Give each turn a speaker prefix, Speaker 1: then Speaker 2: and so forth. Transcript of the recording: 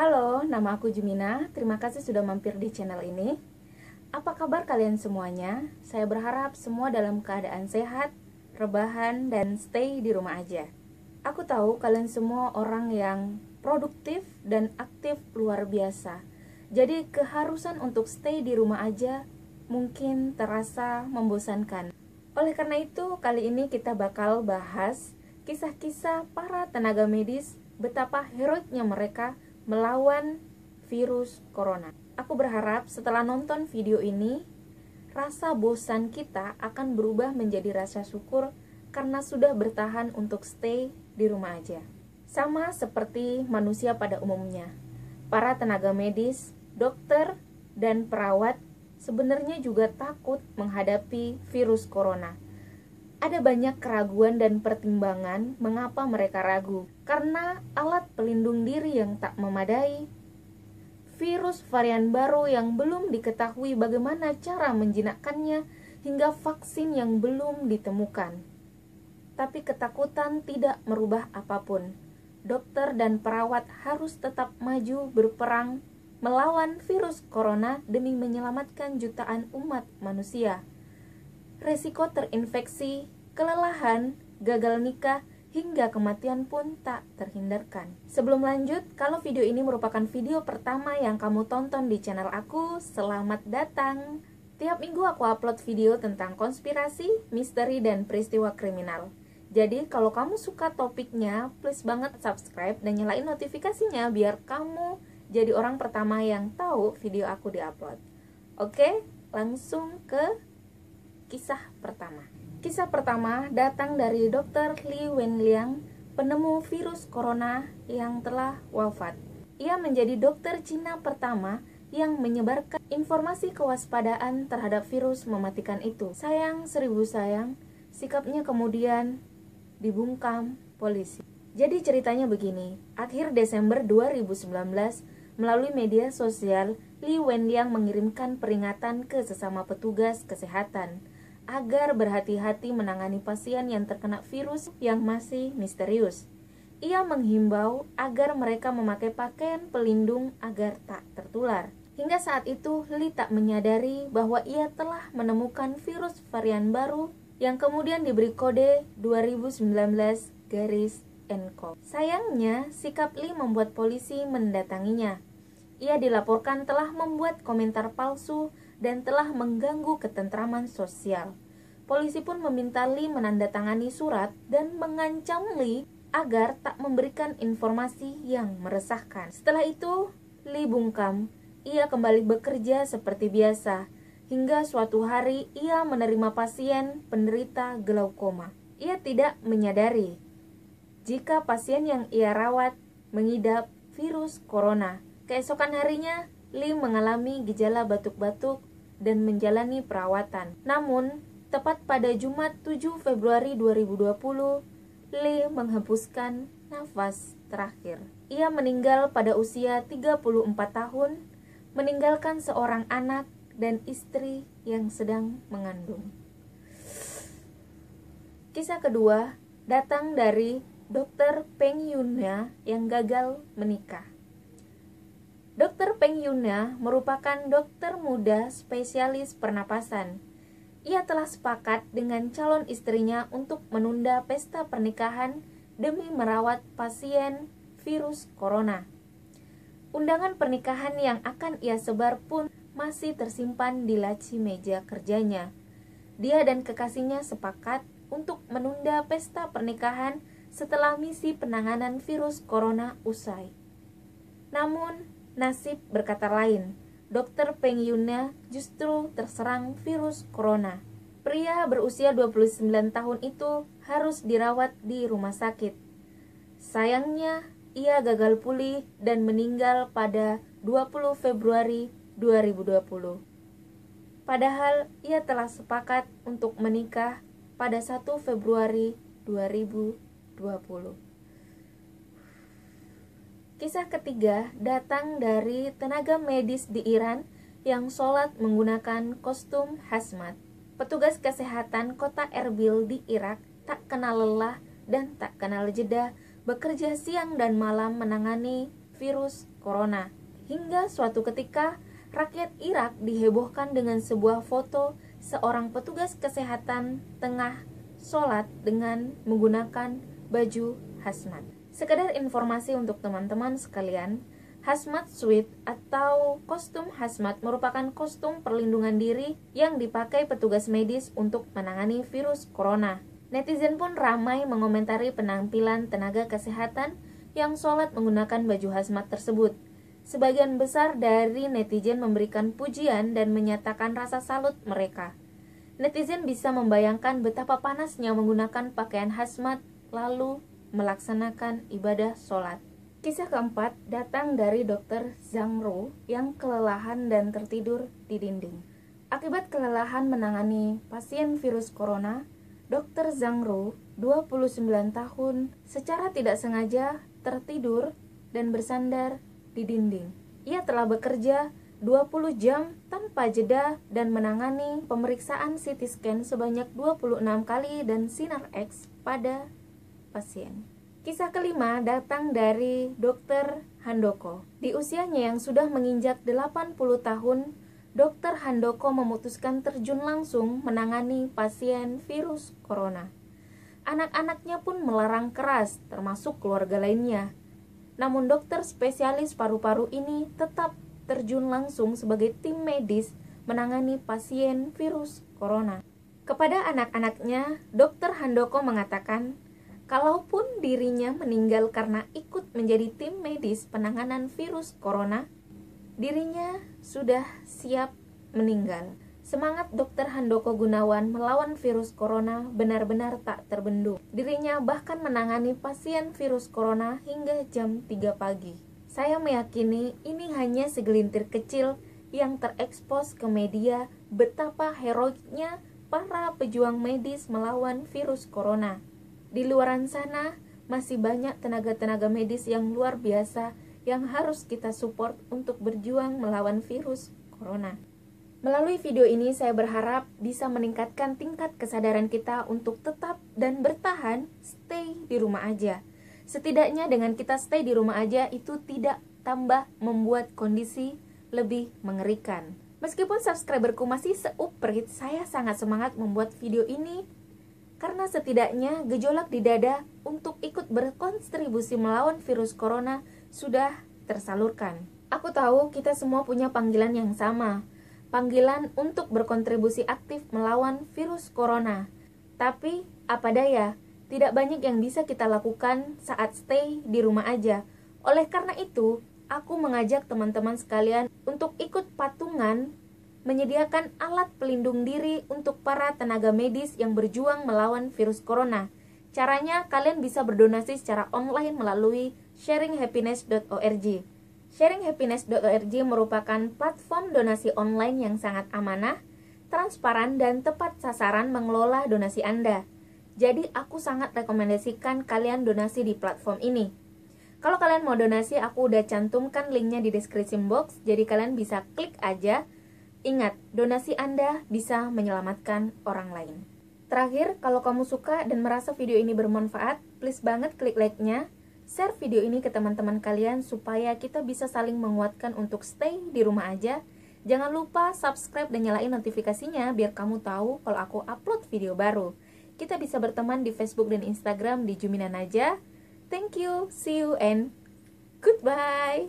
Speaker 1: Halo, nama aku Jumina. Terima kasih sudah mampir di channel ini. Apa kabar kalian semuanya? Saya berharap semua dalam keadaan sehat, rebahan, dan stay di rumah aja. Aku tahu kalian semua orang yang produktif dan aktif luar biasa. Jadi keharusan untuk stay di rumah aja mungkin terasa membosankan. Oleh karena itu, kali ini kita bakal bahas kisah-kisah para tenaga medis, betapa heroiknya mereka melawan virus corona. Aku berharap setelah nonton video ini, rasa bosan kita akan berubah menjadi rasa syukur karena sudah bertahan untuk stay di rumah aja. Sama seperti manusia pada umumnya, para tenaga medis, dokter, dan perawat sebenarnya juga takut menghadapi virus corona. Ada banyak keraguan dan pertimbangan mengapa mereka ragu. Karena alat pelindung diri yang tak memadai, virus varian baru yang belum diketahui bagaimana cara menjinakkannya, hingga vaksin yang belum ditemukan. Tapi ketakutan tidak merubah apapun. Dokter dan perawat harus tetap maju berperang melawan virus corona demi menyelamatkan jutaan umat manusia. Resiko terinfeksi, kelelahan, gagal nikah, hingga kematian pun tak terhindarkan. Sebelum lanjut, kalau video ini merupakan video pertama yang kamu tonton di channel aku, selamat datang. Tiap minggu aku upload video tentang konspirasi, misteri, dan peristiwa kriminal. Jadi kalau kamu suka topiknya, please banget subscribe dan nyalain notifikasinya biar kamu jadi orang pertama yang tahu video aku diupload. Oke, langsung ke kisah pertama. Kisah pertama datang dari Dr. Li Wenliang, penemu virus corona yang telah wafat. Ia menjadi dokter Cina pertama yang menyebarkan informasi kewaspadaan terhadap virus mematikan itu. Sayang seribu sayang, sikapnya kemudian dibungkam polisi. Jadi ceritanya begini, akhir Desember 2019, melalui media sosial, Li Wenliang mengirimkan peringatan ke sesama petugas kesehatan agar berhati-hati menangani pasien yang terkena virus yang masih misterius. Ia menghimbau agar mereka memakai pakaian pelindung agar tak tertular. Hingga saat itu, Li tak menyadari bahwa ia telah menemukan virus varian baru yang kemudian diberi kode 2019-nCoV. Sayangnya, sikap Li membuat polisi mendatanginya. Ia dilaporkan telah membuat komentar palsu dan telah mengganggu ketentraman sosial. Polisi pun meminta Li menandatangani surat dan mengancam Li agar tak memberikan informasi yang meresahkan. Setelah itu, Li bungkam. Ia kembali bekerja seperti biasa. Hingga suatu hari ia menerima pasien penderita glaukoma. Ia tidak menyadari jika pasien yang ia rawat mengidap virus corona. Keesokan harinya, Li mengalami gejala batuk-batuk dan menjalani perawatan. Namun, tepat pada Jumat 7 Februari 2020, Li menghembuskan nafas terakhir. Ia meninggal pada usia 34 tahun, meninggalkan seorang anak dan istri yang sedang mengandung. Kisah kedua datang dari Dr. Peng Yuna yang gagal menikah. Dr. Peng Yuna merupakan dokter muda spesialis pernapasan. Ia telah sepakat dengan calon istrinya untuk menunda pesta pernikahan demi merawat pasien virus corona. Undangan pernikahan yang akan ia sebar pun masih tersimpan di laci meja kerjanya. Dia dan kekasihnya sepakat untuk menunda pesta pernikahan setelah misi penanganan virus corona usai. Namun, nasib berkata lain. Dr. Peng Yuna justru terserang virus corona. Pria berusia 29 tahun itu harus dirawat di rumah sakit. Sayangnya, ia gagal pulih dan meninggal pada 20 Februari 2020. Padahal ia telah sepakat untuk menikah pada 1 Februari 2020. Kisah ketiga datang dari tenaga medis di Iran yang sholat menggunakan kostum hazmat. Petugas kesehatan kota Erbil di Irak tak kenal lelah dan tak kenal jeda, bekerja siang dan malam menangani virus corona. Hingga suatu ketika, rakyat Irak dihebohkan dengan sebuah foto seorang petugas kesehatan tengah sholat dengan menggunakan baju hazmat. Sekedar informasi untuk teman-teman sekalian, hazmat suit atau kostum hazmat merupakan kostum perlindungan diri yang dipakai petugas medis untuk menangani virus corona. Netizen pun ramai mengomentari penampilan tenaga kesehatan yang sholat menggunakan baju hazmat tersebut. Sebagian besar dari netizen memberikan pujian dan menyatakan rasa salut mereka. Netizen bisa membayangkan betapa panasnya menggunakan pakaian hazmat lalu melaksanakan ibadah sholat. Kisah keempat datang dari Dr. Zhang Ru yang kelelahan dan tertidur di dinding. Akibat kelelahan menangani pasien virus corona, Dr. Zhang Ru, 29 tahun, secara tidak sengaja tertidur dan bersandar di dinding. Ia telah bekerja 20 jam tanpa jeda dan menangani pemeriksaan CT scan sebanyak 26 kali dan sinar X pada pasien. Kisah kelima datang dari Dr. Handoko. Di usianya yang sudah menginjak 80 tahun, Dr. Handoko memutuskan terjun langsung menangani pasien virus corona. Anak-anaknya pun melarang keras, termasuk keluarga lainnya. Namun dokter spesialis paru-paru ini tetap terjun langsung sebagai tim medis menangani pasien virus corona. Kepada anak-anaknya, Dr. Handoko mengatakan, kalaupun dirinya meninggal karena ikut menjadi tim medis penanganan virus corona, dirinya sudah siap meninggal. Semangat Dr. Handoko Gunawan melawan virus corona benar-benar tak terbendung. Dirinya bahkan menangani pasien virus corona hingga jam 3 pagi. Saya meyakini ini hanya segelintir kecil yang terekspos ke media betapa heroiknya para pejuang medis melawan virus corona. Di luaran sana masih banyak tenaga-tenaga medis yang luar biasa yang harus kita support untuk berjuang melawan virus corona. Melalui video ini saya berharap bisa meningkatkan tingkat kesadaran kita untuk tetap dan bertahan stay di rumah aja. Setidaknya dengan kita stay di rumah aja itu tidak tambah membuat kondisi lebih mengerikan. Meskipun subscriberku masih seuprit, saya sangat semangat membuat video ini karena setidaknya gejolak di dada untuk ikut berkontribusi melawan virus corona sudah tersalurkan. Aku tahu kita semua punya panggilan yang sama, panggilan untuk berkontribusi aktif melawan virus corona. Tapi apa daya, tidak banyak yang bisa kita lakukan saat stay di rumah aja. Oleh karena itu, aku mengajak teman-teman sekalian untuk ikut patungan menyediakan alat pelindung diri untuk para tenaga medis yang berjuang melawan virus corona. Caranya, kalian bisa berdonasi secara online melalui sharinghappiness.org. Sharinghappiness.org merupakan platform donasi online yang sangat amanah, transparan, dan tepat sasaran mengelola donasi Anda. Jadi, aku sangat rekomendasikan kalian donasi di platform ini. Kalau kalian mau donasi, aku udah cantumkan linknya di description box, jadi kalian bisa klik aja. Ingat, donasi Anda bisa menyelamatkan orang lain. Terakhir, kalau kamu suka dan merasa video ini bermanfaat, please banget klik like-nya, share video ini ke teman-teman kalian supaya kita bisa saling menguatkan untuk stay di rumah aja. Jangan lupa subscribe dan nyalain notifikasinya biar kamu tahu kalau aku upload video baru. Kita bisa berteman di Facebook dan Instagram di Juminan aja. Thank you, see you, and goodbye!